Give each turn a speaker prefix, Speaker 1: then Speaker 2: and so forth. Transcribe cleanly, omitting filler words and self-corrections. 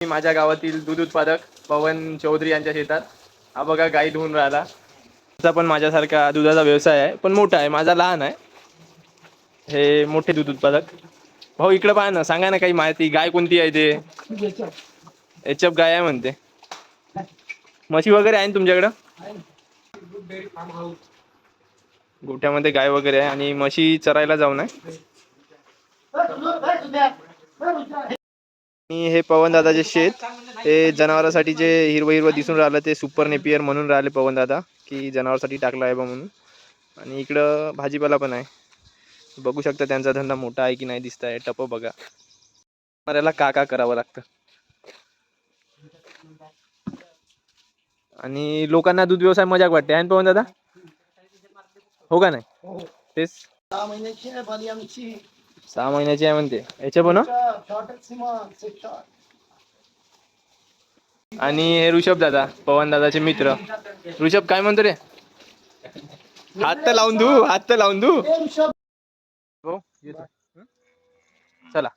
Speaker 1: मी माझ्या गावातील दूध उत्पादक पवन चौधरी यांच्या शेतात हा बघा गाई धुवून राहिला. त्याचा पण माझ्यासारखा दुधाचा व्यवसाय आहे, पण मोठा आहे, माझा लहान आहे. हे मोठे दूध उत्पादक भाऊ इकडे पाहा ना, सांगा ना काही माहिती. गाय कोणती आहे ते? एचएफ गाय आहे म्हणते. म्हशी वगैरे आहे ना तुमच्याकडं? गोठ्यामध्ये गाय वगैरे आहे आणि म्हशी चरायला जाऊन आहे. आणि हे पवन दादाचे शेत, ते जनावरांसाठी जे हिरवं हिरवं दिसून राहिलं ते सुपर नेपियर म्हणून राहिले पवन दादा, की जनावरांसाठी टाकलं आहे बा म्हणून. आणि इकडं भाजीपाला पण आहे, बघू शकता त्यांचा धंदा मोठा आहे की नाही. दिसत आहे टप बघा. मला का करावं लागतं. आणि लोकांना दूध व्यवसाय मजाक वाटते आहे पवन दादा, हो का नाही? तेच
Speaker 2: 6 महिन्याची आहे बाली आमची.
Speaker 1: 6 महिन्याची आहे म्हणते याच्या पण. आणि हे ऋषभ दादा, पवन दादाचे मित्र. ऋषभ काय म्हणतो रे? हात तर लावून धू, हात तर लावून धू. चला.